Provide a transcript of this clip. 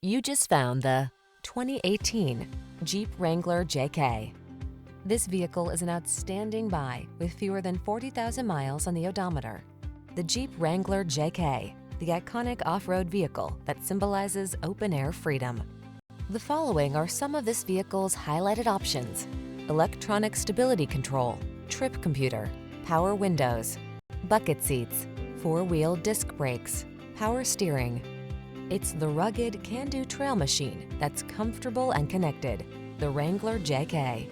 You just found the 2018 Jeep Wrangler JK. This vehicle is an outstanding buy with fewer than 40,000 miles on the odometer. The Jeep Wrangler JK, the iconic off-road vehicle that symbolizes open-air freedom. The following are some of this vehicle's highlighted options: electronic stability control, trip computer, power windows, bucket seats, four-wheel disc brakes, power steering. It's the rugged, can-do trail machine that's comfortable and connected. The Wrangler JK.